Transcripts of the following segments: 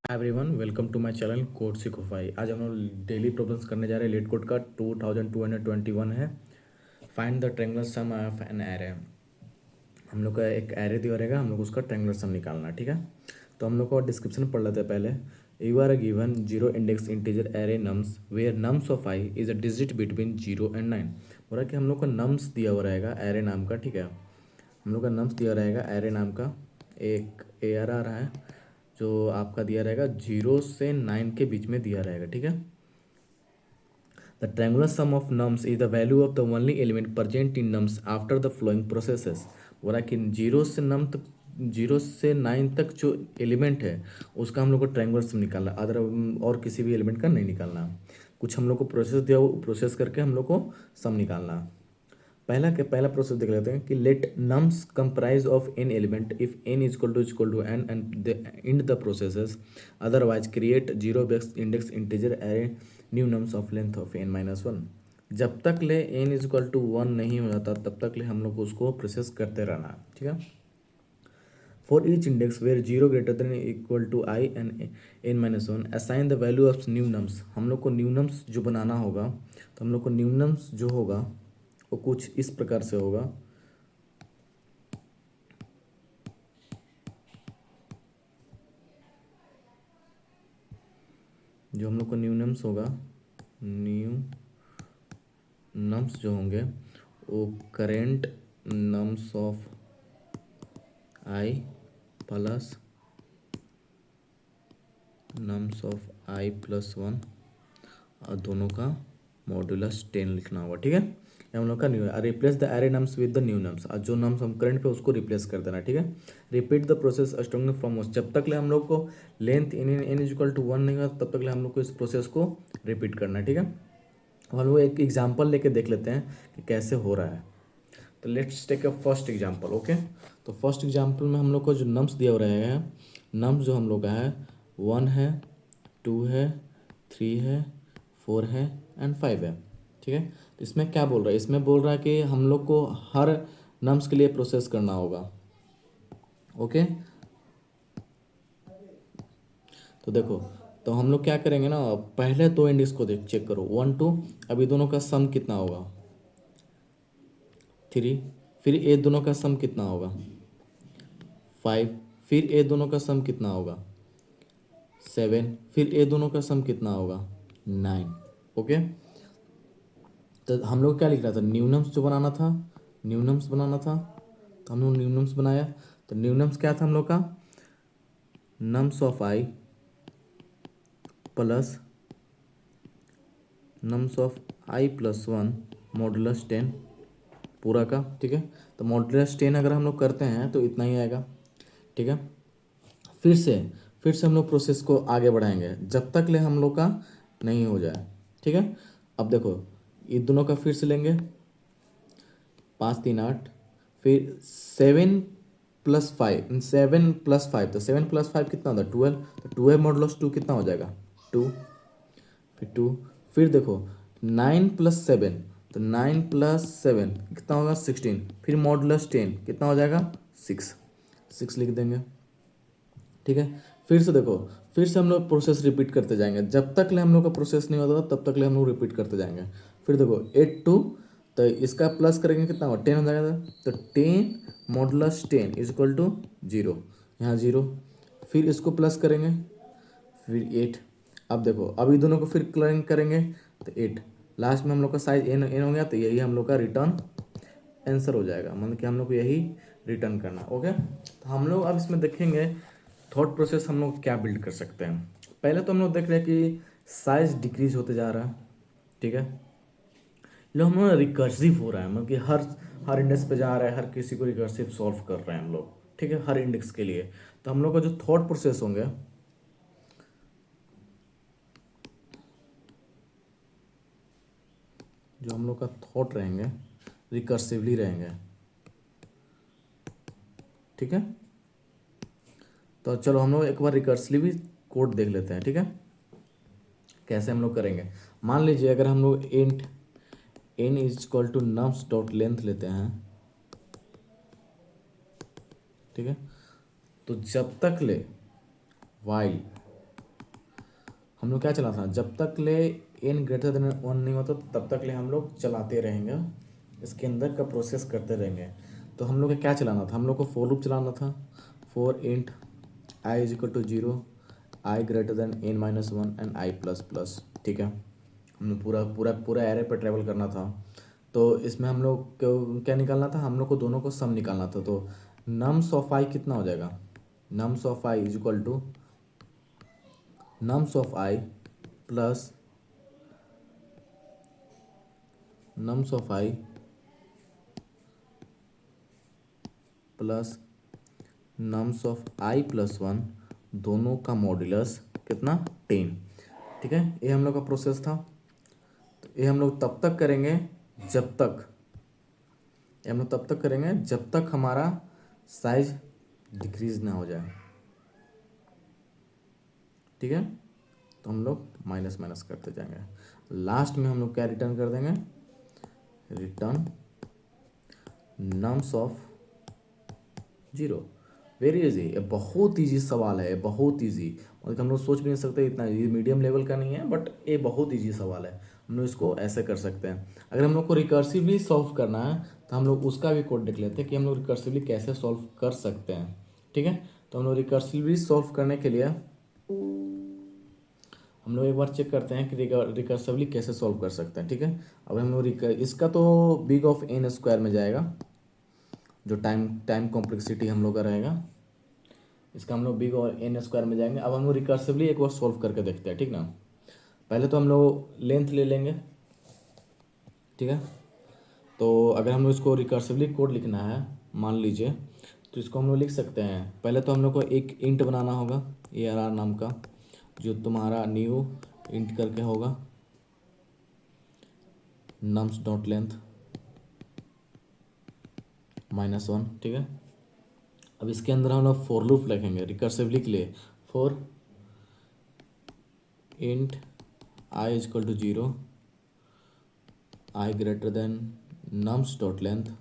Everyone welcome to my channel code सिकोफाई। आज हम लोग डेली प्रॉब्लम्स करने जा रहे हैं। लेट कोड का 2221 है। Find the triangular sum of an array. हम लोग का एक एरे दिया रहेगा, हम लोग उसका ट्रायंगुलर सम निकालना है। ठीक है, तो हम लोग को डिस्क्रिप्शन पढ़ लेते हैं पहले। You are given zero index integer array nums where nums of I is a digit between 0 and 9। बोला कि हम लोग को नम्स दिया हुआ रहेगा एरे नाम का। ठीक है, हम लोग का नम्स दिया रहेगा एरे नाम का, एक एयर आ रहा है जो आपका दिया रहेगा 0 से 9 के बीच में दिया रहेगा। ठीक है, the triangular sum of nums is the value of the only element present in nums after the following processes. बोला कि 0 से 9 तक जो एलिमेंट है उसका हम लोग को ट्रायंगुलर सम निकालना, अदर और किसी भी एलिमेंट का नहीं निकालना। कुछ हम लोग को प्रोसेस दिया, वो प्रोसेस करके हम लोग को सम निकालना। पहला प्रोसेस देख लेते हैं कि let nums comprise of N element if N is equal to N and end the processes, otherwise create zero base index integer array new nums of length of n-1। जब तक ले n इज इक्वल टू 1 नहीं हो जाता तब तक ले हम लोग को उसको प्रोसेस करते रहना है। ठीक है, for each index where zero greater than equal to I and n-1 assign the value of new nums. हम लोग को न्यू नम्स जो बनाना होगा, तो हम लोग को न्यू नम्स जो होगा वो कुछ इस प्रकार से होगा। जो हम लोग को न्यू नम्स होगा, न्यू नम्स जो होंगे वो current nums of I plus nums of I plus 1 और दोनों का मॉड्यूलस 10 लिखना होगा। ठीक है, ये हम लोग का न्यू है। Replace the array nums with the new nums, और जो नम्स हम करंट पे उसको रिप्लेस कर देना। ठीक है, repeat the process starting from most. जब तक ले हम लोग को length in is equal to 1 नहीं होगा तब तक ले हम लोग को इस प्रोसेस को रिपीट करना है। ठीक है, और वो एक एग्जाम्पल लेके देख लेते हैं कि कैसे हो रहा है। तो let's take a first example. Okay, तो फर्स्ट एग्जाम्पल में हम लोग को जो नम्स दिया हो रहे हैं, नम्स जो हम लोग का है 1 है, 2 है, 3 है, 4 है एंड 5 है। ठीक है, तो इसमें क्या बोल रहा है, इसमें बोल रहा है कि हम लोग को हर नम्स के लिए प्रोसेस करना होगा। ओके, तो देखो, तो हम लोग क्या करेंगे ना, पहले दो इंडेक्स को देख चेक करो 1 2। अभी दोनों का सम कितना होगा 3। फिर ये दोनों का सम कितना होगा 5। फिर ये दोनों का सम कितना होगा 7। फिर ये दोनों का सम कितना होगा 9। ओके, तो हम लोग क्या लिख रहा था, न्यूनम्स जो बनाना था, न्यूनम्स बनाना था, तो हम लोग न्यूनम्स बनाया। तो न्यूनम्स क्या था हम लोग का, nums of I plus nums of I plus 1 modulus 10 पूरा का। ठीक है, तो मॉडुलस 10 अगर हम लोग करते हैं तो इतना ही आएगा। ठीक है, फिर से हम लोग प्रोसेस को आगे बढ़ाएंगे जब तक ले हम लोग का नहीं हो जाए। ठीक है, अब देखो ये दोनों का फिर से लेंगे, 5 3 8, फिर 7 + 5, 7 + 5, तो 7 + 5 कितना होता है 12। तो 12 - 2 कितना हो जाएगा 2, फिर 2। फिर देखो 9 + 7, तो 9 + 7 कितना होगा 16। फिर मॉडुलस 10 कितना हो जाएगा 6, 6 लिख देंगे। ठीक है, फिर से देखो, फिर से हम लोग प्रोसेस रिपीट करते जाएंगे जब तक ले हम लोग का प्रोसेस नहीं होता तब तक ले हम लोग रिपीट करते जाएंगे। फिर देखो 8 2, तो इसका प्लस करेंगे कितना होगा 10 हो जाएगा। तो 10 मॉडुलस 10 इज इक्वल टू 0, यहाँ 0। फिर इसको प्लस करेंगे, फिर 8। अब देखो अभी दोनों को फिर करेंगे तो 8। लास्ट में हम लोग का साइज एन हो गया, तो यही हम लोग का रिटर्न आंसर हो जाएगा, मतलब कि हम लोग को यही रिटर्न करना। ओके, तो हम लोग अब इसमें देखेंगे थॉट प्रोसेस हम लोग क्या बिल्ड कर सकते हैं। पहले तो हम लोग देख रहे हैं कि साइज डिक्रीज होते जा रहा है। ठीक है, लोग हम लोग रिकर्सिव हो रहा है, मतलब कि हर इंडेक्स पे जा रहा है, हर किसी को रिकर्सिव सॉल्व कर रहे हैं हम लोग। ठीक है, हर इंडेक्स के लिए। तो हम लोग का जो थॉट प्रोसेस होंगे, जो हम लोग का थॉट रहेंगे रिकर्सिवली रहेंगे। ठीक है, तो चलो हम लोग एक बार रिकर्सिवली भी कोड देख लेते हैं। ठीक है, कैसे हम लोग करेंगे। मान लीजिए अगर हम लोग int n is equal to nums dot length लेते हैं। ठीक है, तो जब तक ले वाइल हम लोग क्या चलाना था, जब तक ले एन ग्रेटर देन 1 नहीं होता तब तक ले हम लोग चलाते रहेंगे, इसके अंदर का प्रोसेस करते रहेंगे। तो हम लोग को क्या चलाना था, हम लोग को फोर लूप चलाना था। For int I is equal to 0, I greater than N minus one and I plus plus. ठीक है, हमने पूरा पूरा पूरा एरे पर ट्रेवल करना था। तो इसमें हम लोग को क्या निकालना था, हम लोग को दोनों को सम निकालना था। तो नम्स ऑफ आई कितना हो जाएगा, nums of I is equal to nums of I plus nums of I plus nums of I plus one, दोनों का मॉड्यूलस कितना, 10। ठीक है, ये हम लोग का प्रोसेस था। तो ये हम लोग तब तक करेंगे जब तक, ये हम लोग तब तक करेंगे जब तक हमारा साइज डिक्रीज ना हो जाए। ठीक है, तो हम लोग माइनस माइनस करते जाएंगे, लास्ट में हम लोग क्या रिटर्न कर देंगे, return nums of 0। Very easy, ये बहुत इजी सवाल है, बहुत इजी, मतलब हम लोग सोच भी नहीं सकते, इतना ये मीडियम लेवल का नहीं है, बट ये बहुत इजी सवाल है। हम लोग इसको ऐसे कर सकते हैं। अगर हम लोग को रिकर्सिवली सॉल्व करना है तो हम लोग उसका भी कोड देख लेते हैं कि हम लोग रिकर्सिवली कैसे सॉल्व कर सकते हैं। ठीक है, तो हम लोग रिकर्सिवली सॉल्व करने के लिए हम लोग एक बार चेक करते हैं कि रिकर्सिवली कैसे सॉल्व कर सकते हैं। ठीक है, अब हम लोग इसका तो बिग ऑफ एन स्क्वायर में जाएगा, जो टाइम टाइम कॉम्प्लेक्सिटी हम लोग का रहेगा, इसका हम लोग बिग और एन स्क्वायर में जाएंगे। अब हम लोग रिकर्सिवली एक बार सॉल्व करके देखते हैं। ठीक ना, पहले तो हम लोग लेंथ ले लेंगे। ठीक है, तो अगर हम लोग इसको रिकर्सिवली कोड लिखना है मान लीजिए, तो इसको हम लोग लिख सकते हैं। पहले तो हम लोग को एक इंट बनाना होगा ए आर आर नाम का, जो तुम्हारा न्यू इंट करके होगा नम्स डॉट लेंथ -1। ठीक है, अब इसके अंदर हम लोग फॉर लूप लिखेंगे रिकर्सिवली के लिए। For int I is equal to 0, I greater than nums dot length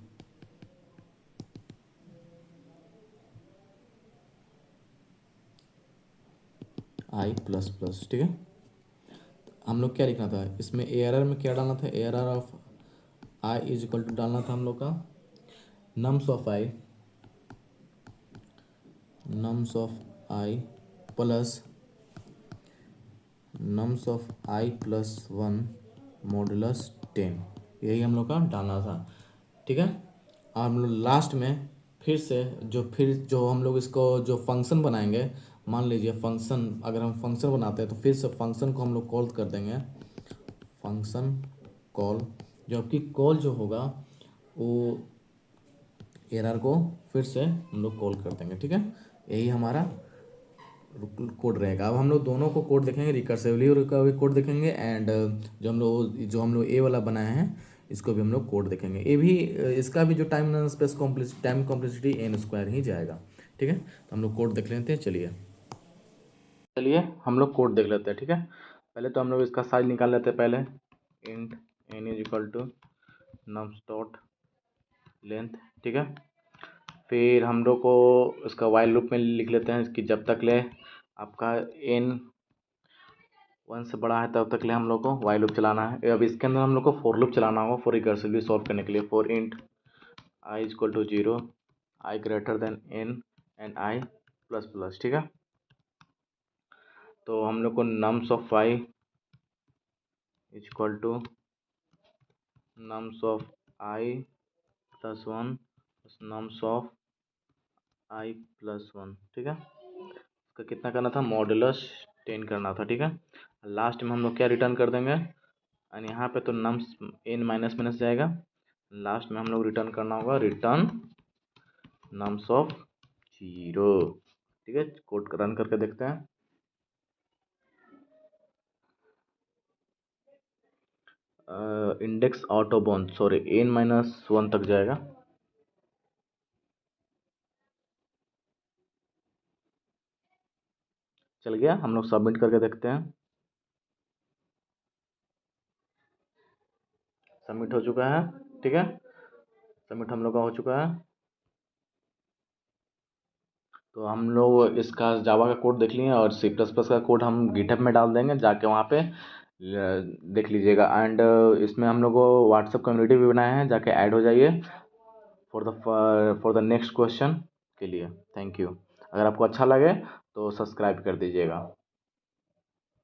I plus plus. ठीक है, हम लोग क्या लिखना था इसमें, ए आर आर में क्या डालना था, A R R of I is equal to डालना था हम लोग का nums of I, nums of I plus nums of I plus one modulus 10, यही हम लोग का डालना था। ठीक है, और हम लोग लास्ट में फिर जो हम लोग इसको जो फंक्शन बनाएंगे, मान लीजिए फंक्शन, अगर हम फंक्शन बनाते हैं तो फिर से फंक्शन को हम लोग कॉल कर देंगे, फंक्शन कॉल, जो आपकी कॉल जो होगा वो एरर को फिर से हम लोग कॉल कर देंगे। ठीक है, यही हमारा कोड रहेगा। अब हम लोग दोनों को कोड देखेंगे, रिकर्सिवली और का भी कोड देखेंगे, एंड जो हम लोग ए वाला बनाए हैं इसको भी हम लोग कोड देखेंगे। ये भी इसका भी जो टाइम कॉम्प्लेक्सिटी एन स्क्वायर ही जाएगा। ठीक है, तो हम लोग कोड देख लेते हैं। चलिए हम लोग कोड देख लेते हैं। ठीक है, पहले तो हम लोग इसका साइज निकाल लेते हैं। पहले int N is equal to nums dot length. ठीक है, फिर हम लोग को इसका वाइल लूप में लिख लेते हैं कि जब तक ले आपका एन 1 से बड़ा है तब तक ले हम लोग को वाइल लूप चलाना है। अब इसके अंदर हम लोग को फॉर लूप चलाना होगा फॉर रिकर्सिवली सॉल्व करने के लिए। For int I is equal to 0, I greater than N and I plus plus. ठीक है, तो हम लोग को nums of I is equal to nums of I plus one nums of I plus one. ठीक है, इसका कितना करना था, मॉडुलस 10 करना था। ठीक है, लास्ट में हम लोग क्या रिटर्न कर देंगे, और यहाँ पे तो नम्स एन माइनस माइनस जाएगा, लास्ट में हम लोग रिटर्न करना होगा रिटर्न नम्स ऑफ 0। ठीक है, कोड रन करके देखते हैं। Index auto bound sorry n-1 तक जाएगा। चल गया, हम लोग सबमिट करके देखते हैं। सबमिट हो चुका है। ठीक है, सबमिट हम लोग का हो चुका है। तो हम लोग इसका जावा का कोड देख लिए और सी प्लस प्लस का कोड हम गिटहब में डाल देंगे, जाके वहाँ पे देख लीजिएगा। एंड इसमें हम लोग को व्हाट्सएप कम्युनिटी भी बनाया है, जाके ऐड हो जाइए फॉर द नेक्स्ट क्वेश्चन के लिए। Thank you. अगर आपको अच्छा लगे तो सब्सक्राइब कर दीजिएगा।